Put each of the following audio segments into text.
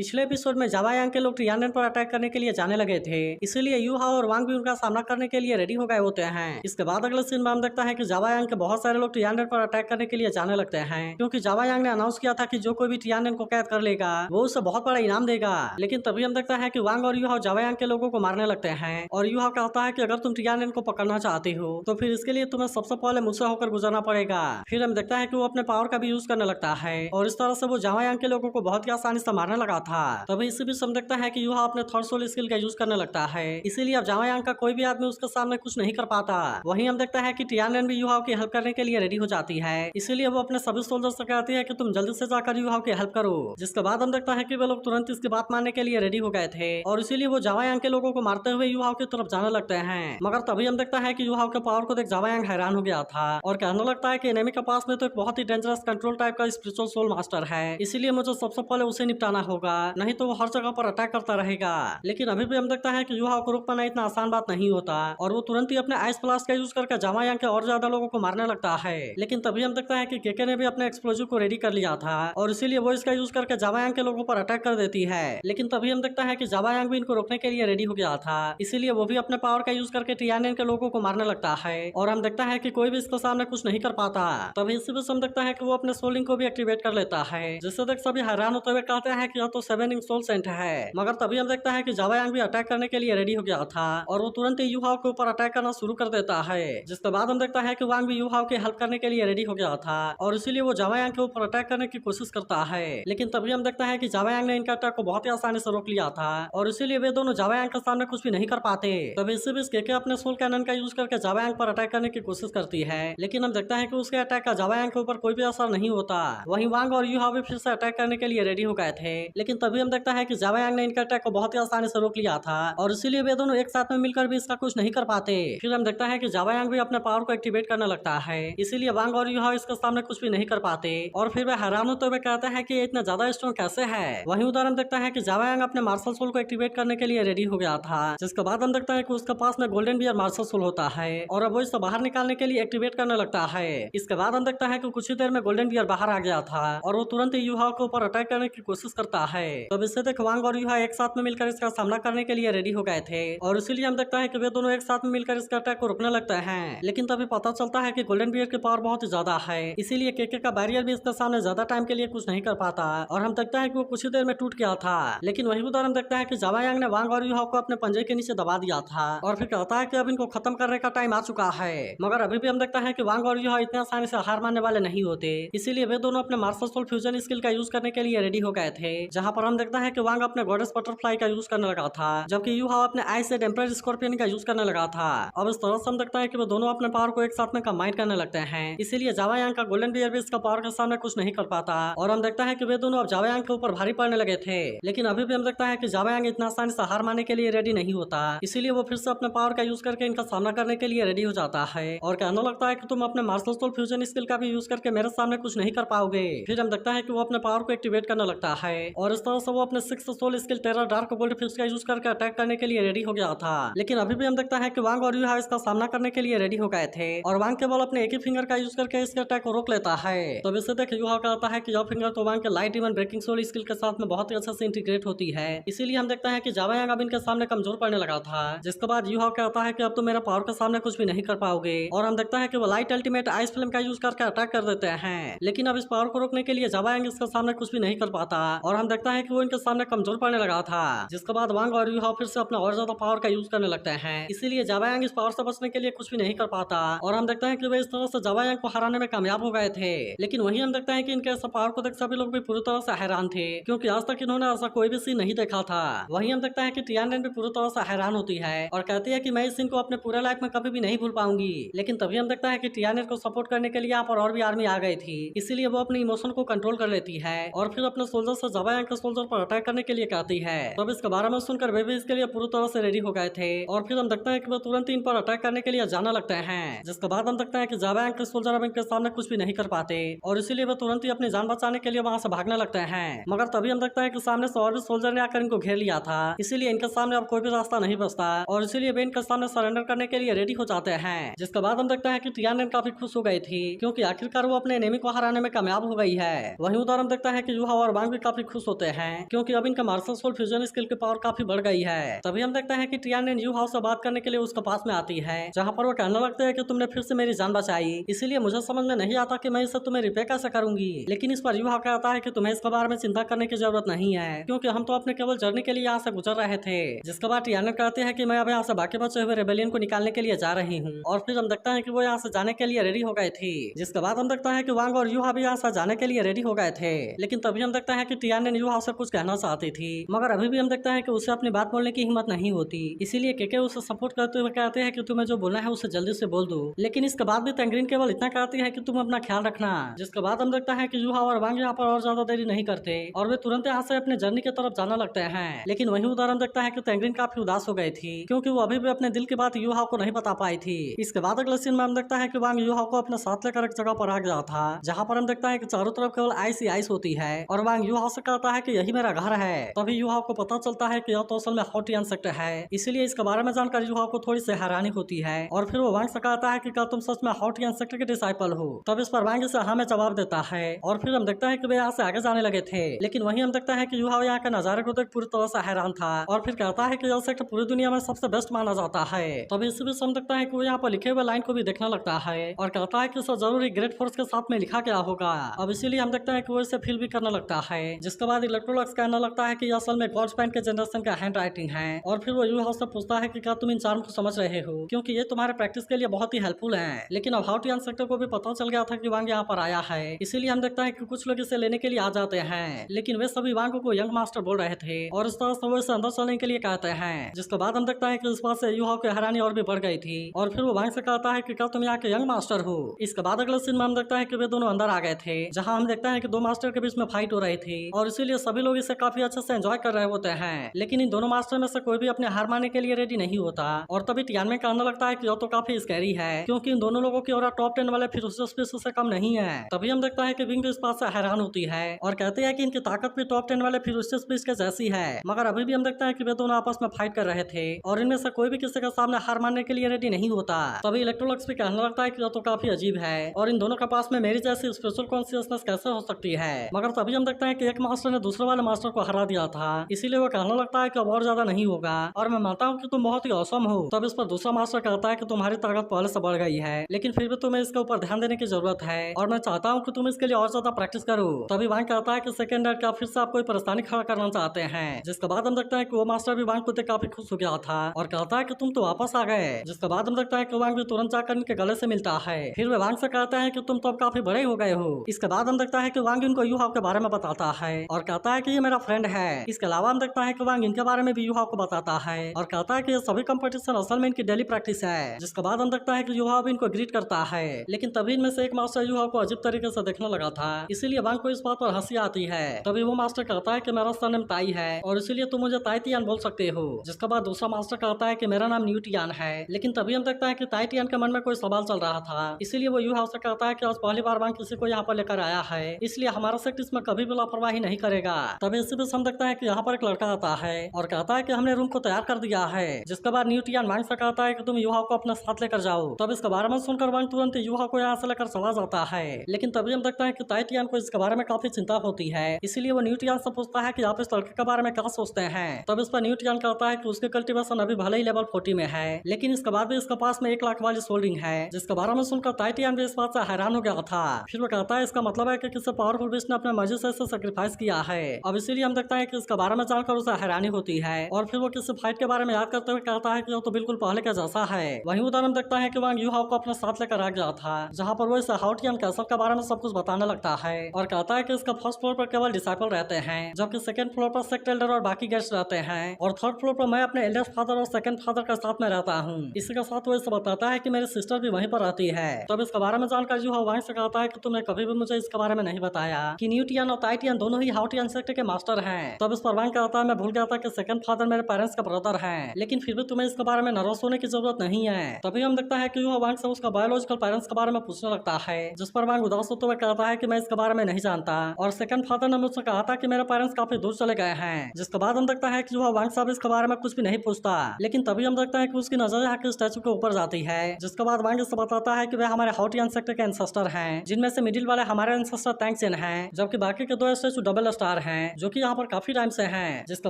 पिछले एपिसोड में जावा यांग के लोग टियानन पर अटैक करने के लिए जाने लगे थे, इसीलिए यूहा और वांग भी उनका सामना करने के लिए रेडी हो गए होते हैं। इसके बाद अगले सीन में हम देखता है कि जावा यांग के बहुत सारे लोग टियानन पर अटैक करने के लिए जाने लगते हैं, क्योंकि जावा यांग ने अनाउंस किया था कि जो कोई भी टियानन को कैद कर लेगा वो उसे बहुत बड़ा इनाम देगा। लेकिन तभी हम देखता है कि वांग और यूहा जावा यांग के लोगों को मारने लगते हैं और यूहा कहता है कि अगर तुम टियानन को पकड़ना चाहते हो तो फिर इसके लिए तुम्हें सबसे पहले मुझसे होकर गुजरना पड़ेगा। फिर हम देखता है कि वो अपने पावर का भी यूज करने लगता है और इस तरह से वो जावा यांग के लोगों को बहुत ही आसानी से मारने लगा था। तभी इसी बीच हम देखता है कि यूहा अपने थर्ड सोल स्किल का यूज करने लगता है, इसीलिए अब जावा यांग का कोई भी आदमी उसके सामने कुछ नहीं कर पाता। वहीं हम देखता है कि टियानन भी यूहा की हेल्प करने के लिए रेडी हो जाती है, इसीलिए वो अपने सभी सोल्जर से कहती है कि तुम जल्दी से जाकर यूहा की हेल्प करो। जिसके बाद हम देखता है कि वे लोग तुरंत इसकी बात मानने के लिए रेडी हो गए थे और इसीलिए वो जावा यांग के लोगों को मारते हुए यूहा की तरफ जाने लगते हैं। मगर तभी हम देखता है कि यूहा के पावर को देख जावा यांग हैरान हो गया था और कहने लगता है कि एनिमी के पास में तो एक बहुत ही डेंजरस कंट्रोल टाइप का स्पिरिचुअल सोल मास्टर है, इसीलिए मुझे सबसे पहले उसे निपटाना होगा, नहीं तो वो हर जगह पर अटैक करता रहेगा। लेकिन अभी भी हम देखता है कि यूहा को रोक पाना इतना आसान बात नहीं होता और वो तुरंत ही अपने आइस ब्लास्ट का यूज करके जावा यांग के और ज्यादा लोगों को मारने लगता है। लेकिन तभी हम देखता है कि केके ने भी अपने एक्सप्लोजिव को रेडी कर लिया था और इसीलिए वो इसका यूज करके जावा यांग के लोगों पर अटैक कर देती है। लेकिन तभी हम देखता है कि जावा यांग भी इनको रोकने के लिए रेडी हो गया था, इसीलिए वो भी अपने पावर का यूज करके टियानन के लोगों को मारने लगता है और हम देखता है कि कोई भी इसके सामने कुछ नहीं कर पाता। तभी इसी बीच हम देखता है कि वो अपने सोलिंग को भी एक्टिवेट कर लेता है, जिससे देख सभी हैरान होते हुए कहते हैं कि यह तो 7 इंच सोल सेंट है। मगर तभी हम देखता है कि जावा यांग भी अटैक करने के लिए रेडी हो गया था और वो तुरंत ही यूहा के ऊपर अटैक करना शुरू कर देता है। जिसके बाद हम देखता है कि वांग भी यूहा की हेल्प करने के लिए रेडी हो गया था और इसीलिए वो जावा यांग के ऊपर अटैक करने की कोशिश करता है। लेकिन तभी हम देखता है कि जावा यांग ने इनका अटैक को बहुत ही आसानी से रोक लिया था और इसीलिए वे दोनों जावा यांग के सामने कुछ भी नहीं कर पाते। तभी इसी बीच केके अपने सोल कैनन का यूज करके जावा यांग पर अटैक करने की कोशिश करती है, लेकिन हम देखता है कि उसके अटैक का जावा यांग के ऊपर कोई भी असर नहीं होता। वहीं वांग और यूहा भी फिर से अटैक करने के लिए रेडी हो गए थे, लेकिन तभी हम देखता है कि जावा यांग ने इनका अटैक को बहुत ही आसानी से रोक लिया था और इसीलिए वे दोनों एक साथ में मिलकर भी इसका कुछ नहीं कर पाते। फिर हम देखता है कि जावा यांग भी अपने पावर को एक्टिवेट करने लगता है, इसीलिए वांग और यूहा इसके सामने कुछ भी नहीं कर पाते और फिर वे हैरान होते हुए कहते हैं कि ये इतना ज्यादा स्ट्रॉन्ग कैसे है। वहीं उधर हम देखता है कि जावा यांग अपने मार्शल सोल को एक्टिवेट करने के लिए रेडी हो गया था, जिसके बाद हम देखता है कि उसके पास में गोल्डन बियर मार्शल सोल होता है और अब वो इसे बाहर निकालने के लिए एक्टिवेट करने लगता है। इसके बाद हम देखता है कि कुछ ही देर में गोल्डन बियर बाहर आ गया था और वो तुरंत ही यूहा के ऊपर अटैक करने की कोशिश करता है। तब इससे देख वांग और यूहा एक साथ में मिलकर इसका सामना करने के लिए रेडी हो गए थे और इसीलिए हम देखता है कि वे दोनों एक साथ में मिलकर इसके अटैक को रोकने लगते हैं। लेकिन तभी पता चलता है कि गोल्डन बियर की पावर बहुत ही ज्यादा है, इसीलिए केके का बैरियर भी इसके सामने ज्यादा टाइम के लिए कुछ नहीं कर पाता और हम देखता है कि वो कुछ ही देर में टूट गया था। लेकिन वही उधर हम देखता है कि जावा यांग ने वांग और यूहा को अपने पंजे के नीचे दबा दिया था और फिर कहता है कि अब इनको खत्म करने का टाइम आ चुका है। मगर अभी भी हम देखता है कि वांग और यूहा इतने आसानी से हार मानने वाले नहीं होते, इसीलिए वे दोनों अपने मार्शल सोल फ्यूजन स्किल का यूज करने के लिए रेडी हो गए थे, जहां पर हम देखता है कि वांग अपने गॉडेस बटरफ्लाई का यूज करने लगा था, जबकि यूहा अपने आइस से एम्परर स्कॉर्पियन का यूज करने लगा था। अब इस तरह से हम देखता है कि वो दोनों अपने पावर को एक साथ में कंबाइन करने लगते हैं, इसीलिए जावा यांग का गोल्डन बियर भी इसका पावर के सामने कुछ नहीं कर पाता और हम देखता है कि वे दोनों अब जावा यांग के ऊपर भारी पड़ने लगे थे। लेकिन अभी भी हम देखता है कि जावा यांग इतना आसानी से हार मानने के लिए रेडी नहीं होता, इसीलिए वो फिर से अपने पावर का यूज करके इनका सामना करने के लिए रेडी हो जाता है और कहने लगता है कि तुम अपने मार्शल सोल फ्यूजन स्किल का भी यूज करके मेरे सामने कुछ नहीं कर पाओगे। फिर हम देखता है कि वो अपने पावर को एक्टिवेट करने लगता है और इस तरह से वो अपने 6th soul skill terror dark gold fix का यूज करके अटैक करने के लिए रेडी हो गया था। लेकिन अभी भी हम देखता है कि वांग और यूहा इसका सामना करने के लिए रेडी हो गए थे और वांग केवल अपने एक ही फिंगर का यूज करके इसके अटैक को रोक लेता है। तब इससे देख यूहा कहता है कि यह फिंगर तो वांग के light even breaking soul skill के साथ में बहुत ही अच्छे से इंटीग्रेट होती है, इसीलिए हम देखता है कि जावा यांग अब इनके सामने कमजोर पड़ने लगा था। जिसके बाद यूहा कहता है कि अब तो मेरा पावर के सामने कुछ भी नहीं कर पाओगे और हम देखता है कि वो लाइट अल्टीमेट आइस फ्लेम का यूज करके अटैक कर देते हैं। लेकिन अब इस पावर को रोकने के लिए जावा यांग इसके सामने कुछ भी नहीं कर पाता और हम देखता है कि वो इनके सामने कमजोर पड़ने लगा था। जिसके बाद वांग और यूहा फिर से अपना और ज्यादा पावर का यूज करने लगते हैं, इसीलिए जावा यांग इस पावर से बचने के लिए कुछ भी नहीं कर पाता और हम देखते हैं कि वे इस तरह से जावा यांग को हराने में कामयाब हो गए थे। लेकिन वहीं हम देखते हैं कि इनके ऐसा पावर को देख सभी लोग भी पूरी तरह से हैरान थे, क्योंकि आज तक इन्होंने ऐसा कोई भी सीन नहीं देखा था। वहीं हम देखते हैं कि टियानन भी पूरी तरह से हैरान होती है और कहती है कि मैं इस सीन को अपने पूरे लाइफ में कभी भी नहीं भूल पाऊंगी। लेकिन तभी हम देखता है कि टियानन को सपोर्ट करने के लिए यहाँ पर और भी आर्मी आ गई थी, इसीलिए वो अपने इमोशन को कंट्रोल कर लेती है और फिर अपने सोल्जर से जावा यांग के सोल्जर पर अटैक करने के लिए कहती है। तब इसके बारे में सुनकर वे भी इसके लिए पूरी तरह से रेडी हो गए थे और फिर हम देखते हैं कि वो तुरंत इन पर अटैक करने के लिए जाने लगते हैं। जिसके बाद हम देखते हैं कि जावा यांग के सोल्जर अब इनके सामने कुछ भी नहीं कर पाते और इसीलिए वो तुरंत ही अपनी जान बचाने के लिए वहां से भागने लगते हैं। मगर तभी हम देखते हैं कि सामने से और भी सोल्जर ने आकर इनको घेर लिया था, इसीलिए इनके सामने अब कोई भी रास्ता नहीं बचता और इसीलिए वे इनके सामने सरेंडर करने के लिए रेडी हो जाते हैं। जिसके बाद हम देखते हैं कि टियानन काफी खुश हो गई थी, क्योंकि आखिरकार वो अपने एनिमी को हराने में कामयाब हो गई है। वहीं उधर हम देखता है कि यूहा और वांग भी काफी खुश होते हैं, क्योंकि अब इनका मार्शल सोल फ्यूजन स्किल की पावर काफी बढ़ गई है। तभी हम देखते हैं कि टियान यू हाउ से बात करने के लिए उसके पास में आती है, जहाँ पर वो कहने लगते हैं कि तुमने फिर से मेरी जान बचाई, इसीलिए मुझे समझ में नहीं आता कि मैं इसे तुम्हें रिपे कैसे करूंगी। लेकिन इस पर यू हाउ कहता है कि तुम्हें इसके बारे में चिंता करने की जरूरत नहीं है, क्योंकि हम तो अपने केवल जर्नी के लिए यहाँ से गुजर रहे थे। जिसके बाद टियान कहती है कि मैं अब यहाँ से बाकी बचे हुए रेबेलियन को निकालने के लिए जा रही हूँ, और फिर हम देखते हैं कि वो यहाँ से जाने के लिए रेडी हो गए थे। जिसके बाद हम देखते हैं कि वांग और यूहा भी यहाँ से जाने के लिए रेडी हो गए थे। लेकिन तभी हम देखते हैं कि टियान यूहा से कुछ कहना चाहती थी, मगर अभी भी हम देखते हैं कि उसे अपनी बात बोलने की हिम्मत नहीं होती। इसीलिए केके उसे सपोर्ट करते हुए कहते हैं कि तुम्हें जो बोलना है उसे जल्दी से बोल दो। लेकिन इसके बाद भी तेंग्रीन केवल इतना कहती है कि तुम अपना ख्याल रखना। जिसके बाद हम देखते हैं कि यूहा और वांग यहाँ पर और ज्यादा देरी नहीं करते और वे तुरंत यहाँ से अपने जर्नी की तरफ जाना लगते हैं। लेकिन वहीं उधर हम देखता है कि तेंग्रीन काफी उदास हो गई थी, क्योंकि वो अभी भी अपने दिल की बात यूहा को नहीं बता पाई थी। इसके बाद अगले सीन में हम देखता है कि वांग यूहा को अपने साथ लेकर एक जगह पर आ गया था, जहाँ पर हम देखता है कि चारों तरफ केवल आइस ही आइस होती है, और वांग यूहा से कहता है कि यही मेरा घर है। तभी यूहा को पता चलता है कि यह तो असल में हॉटियन सेक्टर है, इसीलिए इसके बारे में जानकर यूहा को थोड़ी सी हैरानी होती है, और फिर वो वांग से कहता है कि क्या तुम सच में हॉटियन सेक्टर के डिसाइपल हो। तब इस पर वांग इसे हाँ में जवाब देता है, और फिर हम देखता है कि वे यहाँ से आगे जाने लगे थे। लेकिन वहीं हम देखता है कि यूहा यहाँ के नजारे को देख पूरी तरह से हैरान था, और फिर कहता है कि यह सेक्टर पूरी दुनिया में सबसे बेस्ट माना जाता है। तभी इसी बीच हम देखता है कि वो यहाँ पर लिखे हुए लाइन को भी देखने लगता है, और कहता है कि इसे जरूर ग्रेट फोर्स के साथ में लिखा गया होगा। अब इसीलिए हम देखते हैं कि वो इसे फील भी करने लगता है। जिसके बाद इलेक्ट्रोलक्स कहने लगता है कि यह असल में गॉड्स पैंट के जनरेशन का हैंड राइटिंग है, और फिर वो यूहा से पूछता है कि क्या तुम इन चार्म को समझ रहे हो, क्योंकि ये तुम्हारे प्रैक्टिस के लिए बहुत ही हेल्पफुल है। लेकिन अब हॉटियन सेक्टर को भी पता चल गया था कि वांग यहाँ पर आया है, इसीलिए हम देखता है कि कुछ लोग इसे लेने के लिए आ जाते हैं। लेकिन वे सभी वांग को यंग मास्टर बोल रहे थे, और इस तरह से वो इसे अंदर चलने के लिए कहते हैं। जिसके बाद हम देखता है कि इस बात से यूहा की हैरानी और भी बढ़ गई थी, और फिर वो वांग से कहता है कि क्या तुम यहाँ के यंग मास्टर हो। इसके बाद अगले सीन में हम देखता है कि वे दोनों अंदर आ गए थे, जहाँ हम देखते हैं कि दो मास्टर के बीच में फाइट हो रही थी, और इसीलिए सभी लोग इसे काफी अच्छे से एंजॉय कर रहे होते हैं। लेकिन इन दोनों मास्टर में से कोई भी अपने हार मानने के लिए रेडी नहीं होता, और तभी टियानमेन कहने लगता है कि यह तो काफी स्कैरी है, क्योंकि इन दोनों लोगों की और टॉप 10 वाले फिर से कम नहीं है। तभी हम देखता है कि विंग इस बात से हैरान होती है, और कहते हैं कि इनकी ताकत भी टॉप 10 वाले फिर के जैसी है। मगर अभी भी हम देखते हैं कि वे दोनों आपस में फाइट कर रहे थे, और इनमें से कोई भी किसी के सामने हार मानने के लिए रेडी नहीं होता। तभी इलेक्ट्रोलक्स भी कहने लगता है कि यह तो काफी अजीब है, और इन दोनों के पास में मेरी जैसी स्पेशल कॉन्शियसनेस कैसे हो सकती है। मगर तभी हम देखते हैं कि एक मास्टर ने दूसरे वाले मास्टर को हरा दिया था, इसीलिए वो कहने लगता है कि अब और ज्यादा नहीं होगा, और मैं मानता हूँ कि तुम बहुत ही औसम हो। तब इस पर दूसरा मास्टर कहता है कि तुम्हारी ताकत पहले से बढ़ गई है, लेकिन फिर भी तुम्हें इसके ऊपर ध्यान देने की जरूरत है, और मैं चाहता हूँ कि तुम इसके लिए और ज्यादा प्रैक्टिस करो। तभी वांग कहता है कि सेकंड डर क्या फिर से आप कोई परेशानी खड़ा करना चाहते हैं। जिसके बाद हम देखते हैं कि वो मास्टर भी वांग को देख काफी खुश हो गया था, और कहता है कि तुम तो वापस आ गए। जिसके बाद हम देखते हैं कि वांग भी तुरंत जाकर इनके गले से मिलता है। फिर वे वांग से कहते हैं कि तुम तो अब काफी बड़े हो गए हो। इसके बाद हम देखता है कि वांग इनको यूहा के बारे में बताता है, और कहता है कि ये मेरा फ्रेंड है। इसके अलावा हम देखता है कि वांग इनके बारे में भी यूहा को बताता है, और कहता है कि ये सभी कंपटीशन असल में इनकी डेली प्रैक्टिस है। जिसके बाद हम देखता है कि यूहा भी इनको ग्रीट करता है, लेकिन तभी इनमें से एक मास्टर यूहा को अजीब तरीके से देखने लगा था, इसीलिए वांग को इस बात पर हंसी आती है। तभी वो मास्टर कहता है कि मेरा सरनेम ताई है, और इसीलिए तुम मुझे ताई टियान बोल सकते हो। जिसके बाद दूसरा मास्टर कहता है कि मेरा नाम न्यू टियान है। लेकिन तभी हम देखता है कि ताई टियान के मन में कोई सवाल चल रहा था, इसीलिए वो यूहा से कहता है कि आज पहली बार वांग किसी को यहाँ पर लेकर आया है, इसलिए हमारा सेक्ट इसमें कभी भी लापरवाही नहीं करेगा। तभी इसी बीच हम देखता है कि यहाँ पर एक लड़का आता है, और कहता है कि हमने रूम को तैयार कर दिया है। जिसके बाद न्यू टियान वांग से कहता है कि तुम यूहा को अपने साथ लेकर जाओ। तब इसके बारे में सुनकर वांग तुरंत यूहा को यहाँ से लेकर चला जाता है। लेकिन तभी हम देखते हैं कि ताई टियान को इसके बारे में काफी चिंता होती है, इसीलिए वो न्यू टियान से पूछता है कि आप इस लड़के के बारे में क्या सोचते हैं। तब इस पर न्यू टियान कहता है कि उसके कल्टीवेशन अभी भले ही लेवल 40 में है, लेकिन इसके बाद भी इसके पास में 1 लाख वाली सोल्डिंग है। जिसके बारे में सुनकर ताई टियान भी इस बात से हैरान हो गया था। फिर वो कहता है इसका मतलब है कि किसी पावरफुल बीस्ट ने अपने मर्जी से इसे सैक्रिफाइस किया है। अब इसीलिए हम देखते हैं कि इसके बारे में जानकर उसे हैरानी होती है, और फिर वो किसी फाइट के बारे में याद करते हुए कहता है कि वो तो बिल्कुल पहले का जैसा है। वहीं उधर हम देखता है कि वांग यूहा को अपने साथ लेकर आ गया था, जहाँ पर वो इसे हॉटियन कैसल के बारे में सब कुछ बताने लगता है, और कहता है कि इसका फर्स्ट फ्लोर पर केवल डिसाइपल रहते हैं, जबकि सेकंड फ्लोर पर सेक्ट एल्डर और बाकी गेस्ट रहते हैं, और थर्ड फ्लोर पर मैं अपने एल्डर फादर और सेकंड फादर के साथ में रहता हूँ। इसी के साथ वो इसे बताता है कि मेरी सिस्टर भी वहीं पर रहती है। तब इसके बारे में जानकर यूहा वांग से कहता है कि तुमने कभी भी मुझे इसके बारे में नहीं बताया कि न्यू टियान और ताई टियान दोनों ही हॉटियन सेक्ट के मास्टर हैं। तब इस पर वांग कहता है मैं भूल गया था कि सेकंड फादर मेरे पेरेंट्स का ब्रदर है, लेकिन फिर भी तुम्हें इसके बारे में नर्वस होने की जरूरत नहीं है। तभी हम देखता है कि यूहा वांग से उसका बायोलॉजिकल पेरेंट्स के बारे में पूछने लगता है, जिस पर वांग उदास होते हुए कहता है कि मैं इसके बारे में नहीं जानता, और सेकंड फादर ने मुझसे कहा था कि मेरे पेरेंट्स काफी दूर चले गए हैं। जिसके बाद हम देखता है कि यूहा वांग साहब इसके बारे में कुछ भी नहीं पूछता, लेकिन तभी हम देखते हैं कि उसकी नजर यहाँ के स्टैचू के ऊपर जाती है। जिसके बाद वांग इससे बताता है कि वे हमारे हॉटियन सेक्टर के एंसेस्टर हैं, जिनमें से मिडिल वाले हमारे एंसेस्टर तैंक्सियन हैं, जबकि बाकी के 2 स्टैचू डबल स्टार रिश्तेदार हैं जो कि यहाँ पर काफी टाइम से हैं। जिसके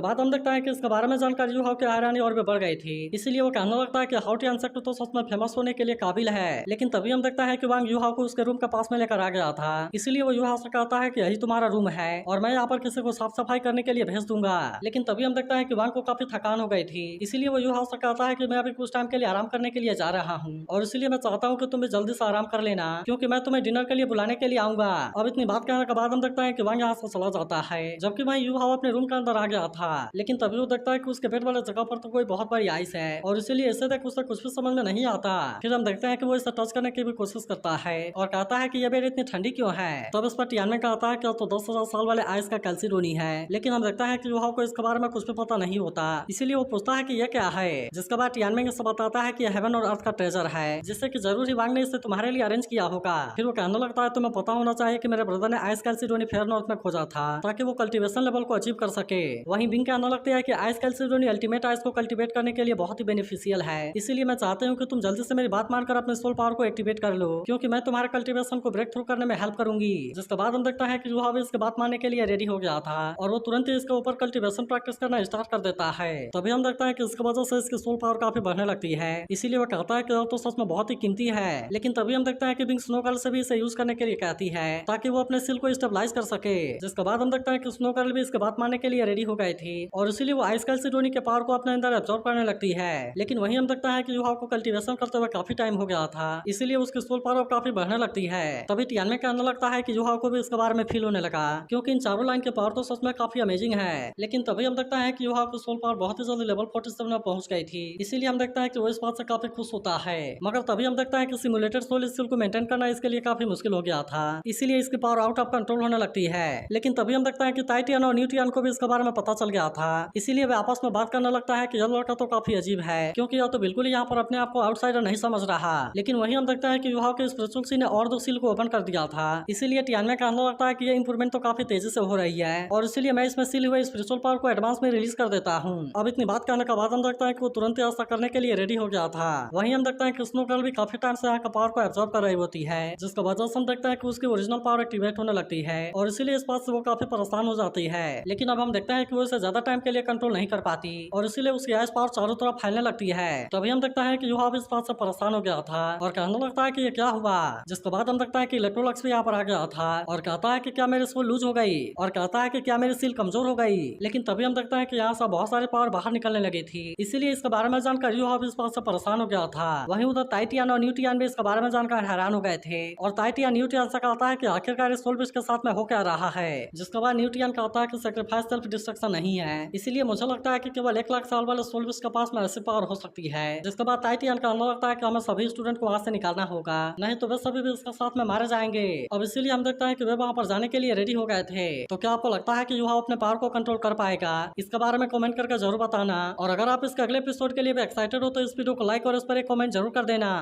बाद हम देखते हैं कि इसके बारे में जानकारी यू हाउ की हैरानी और भी बढ़ गई थी। इसीलिए वो कहने लगता है कि हाउ टी इंसेक्ट तो सच में फेमस होने के लिए काबिल है। लेकिन तभी हम देखते हैं कि वांग यू हाउ को उसके रूम के पास में लेकर आ गया था। इसीलिए वो यू हाउ से कहता है कि यही तुम्हारा रूम है और मैं यहाँ पर किसी को साफ सफाई करने के लिए भेज दूंगा। लेकिन तभी हम देखते हैं कि वांग को काफी थकान हो गई थी। इसीलिए वो यू हाउ से कहता है कि मैं अभी कुछ टाइम के लिए आराम करने के लिए जा रहा हूँ और इसीलिए मैं चाहता हूँ कि तुम भी जल्दी से आराम कर लेना, क्योंकि मैं तुम्हें डिनर के लिए बुलाने के लिए आऊंगा। अब इतनी बात कहने के बाद हम देखते हैं कि वांग यहाँ से चला जाता है, जबकि वहीं यू हाउ अपने रूम के अंदर आ गया था। लेकिन तभी वो देखता है कि उसके बेड वाले जगह पर तो कोई बहुत बड़ी आइस है और इसीलिए इसे देख उसे कुछ भी समझ में नहीं आता। फिर हम देखते हैं कि वो इसे टच करने की भी कोशिश करता है और कहता है कि ये बेड इतनी ठंडी क्यों है। तब इस पर टियानमेन कहता है कि तो 10,000 साल वाले आइस का कैल्सीडोनी है। लेकिन हम देखता है कि यू हाउ को इसके बारे में कुछ भी पता नहीं होता, इसीलिए वो पूछता है कि यह क्या है। जिसके बाद टियानमेन इसे बताता है कि यह हेवन और अर्थ का ट्रेजर है, जिससे कि जरूर ही वांग ने इसे तुम्हारे लिए अरेंज किया होगा। फिर वो कहने लगता है तुम्हें पता होना चाहिए कि मेरे ब्रदर ने आइस कैल्सीडोनी फेयर नॉर्थ में खोजा था ताकि वो कल्टीवेशन लेवल को अचीव कर सके। वहीं बिंग कहने लगते हैं कि आइस कैल्सीडोनी अल्टीमेट आइस को कल्टीवेट करने के लिए बहुत ही बेनिफिशियल है। इसीलिए मैं चाहती हूँ कि तुम जल्दी से मेरी बात मानकर अपने सोल पावर को एक्टिवेट कर लो, क्योंकि मैं तुम्हारे कल्टीवेशन को ब्रेक थ्रू करने में हेल्प करूंगी। जिसके बाद हम देखता है कि यू हाउ इसके बात मानने के लिए रेडी हो गया था और वो तुरंत ही इसके ऊपर कल्टीवेशन प्रैक्टिस करना स्टार्ट कर देता है। तभी हम देखता है कि इसकी वजह से इसकी सोल पावर काफी बढ़ने लगती है। इसीलिए वो कहता है कि तो सच में बहुत ही कीमती है। लेकिन तभी हम देखते हैं कि बिंग स्नो गर्ल से भी इसे यूज करने के लिए कहती है ताकि वो अपने सिल को स्टेबलाइज कर सके। जिसके बाद हम देखते हैं कि स्नो गर्ल भी इसके बात मानने के लिए रेडी हो गई थी और इसीलिए वो आइस कैल्सीडोनी के पावर को अपने अंदर एब्जॉर्ब करने लगती है। लेकिन वहीं हम देखता है कि यू हाउ को कल्टीवेशन करते हुए काफी टाइम हो गया था, इसीलिए उसकी सोल पावर काफी बढ़ने लगती है। तभी टियानमेन कहने लगता है कि यू हाउ को भी इसके बारे में फील होने लगा, क्योंकि इन चारों लाइन के पावर तो सच में काफी अमेजिंग है। लेकिन तभी हम देखता है कि यू हाउ की सोल पावर बहुत ही जल्दी लेवल 47 में पहुंच गई थी, इसीलिए हम देखता है कि वो इस बात से काफी खुश होता है। मगर तभी हम देखता है कि सिमुलेटेड सोल स्किल को मेंटेन करना इसके लिए काफी मुश्किल हो गया था, इसीलिए इसकी पावर आउट ऑफ कंट्रोल होने लगती है। लेकिन तभी हम देखता है कि टाइटियन और न्यूटियन को भी इसके बारे में पता चल गया था, इसीलिए वे आपस में बात करने लगता है कि यह लड़का तो काफी अजीब है, क्योंकि यह तो बिल्कुल ही यहाँ पर अपने आप को आउटसाइडर नहीं समझ रहा। लेकिन वहीं हम देखते हैं कि यू हाउ के स्पिरिचुअल सी ने और 2 सील को ओपन कर दिया था, इसीलिए टियानमेन कहने लगता है कि ये इंप्रूवमेंट तो काफी तेजी से हो रही है और इसीलिए मैं इसमें सील हुए स्पिरिचुअल पावर को एडवांस में रिलीज कर देता हूँ। अब इतनी बात कहने के बाद हम देखते हैं कि वो तुरंत ही ऐसा करने के लिए रेडी हो गया था। वहीं हम देखते हैं कि स्नो गर्ल भी काफी टाइम से यहाँ का पावर को एब्जॉर्ब कर रही होती है, जिसका वजह से हम देखते हैं कि उसकी ओरिजिनल पावर एक्टिवेट होने लगती है और इसीलिए इस बात से वो काफी परेशान हो जाती है। लेकिन अब हम देखते हैं कि वो इसे ज्यादा टाइम के लिए कंट्रोल नहीं कर पाती और इसीलिए उसकी आइस पावर चारों तरफ फैलने लगती है। तभी हम देखते हैं कि यू हाउ इस बात से परेशान हो गया था और कहने लगता है कि ये क्या हुआ। जिसके बाद हम देखते हैं कि इलेक्ट्रोलक्स भी यहाँ पर आ गया था और कहता है कि क्या मेरी सोल लूज हो गई और कहता है कि क्या मेरी सील कमजोर हो गई। लेकिन तभी हम देखते हैं कि यहाँ से बहुत सारी पावर बाहर निकलने लगी थी, इसीलिए इसके बारे में जानकर यू हाउ इस बात से परेशान हो गया था। वहीं उधर टाइटियन और न्यूटियन भी इसके बारे में जानकर हैरान हो गए थे और टाइटियन न्यूटियन से कहता है कि आखिरकार इस सोल विश के साथ में हो क्या रहा है। जिसके बाद न्यूटियन कहता है कि सेक्रीफाइस सेल्फ डिस्ट्रक्शन नहीं है, इसीलिए मुझे लगता है कि केवल 1 लाख साल वाले सोल विश के पास में ऐसी पावर हो सकती है। जिसके बाद टाइटियन कहने लगता है कि हमें सभी स्टूडेंट को वहाँ से निकालना होगा, नहीं तो वे सभी भी इसके साथ में मारे जाएंगे। अब इसीलिए हम देखते हैं कि वे वहाँ पर जाने के लिए रेडी हो गए थे। तो क्या आपको लगता है कि यू हाउ अपने पावर को कंट्रोल कर पाएगा? इसके बारे में कमेंट करके जरूर बताना और अगर आप इसके अगले एपिसोड के लिए भी एक्साइटेड हो तो इस वीडियो को लाइक और इस पर एक कमेंट जरूर कर देना।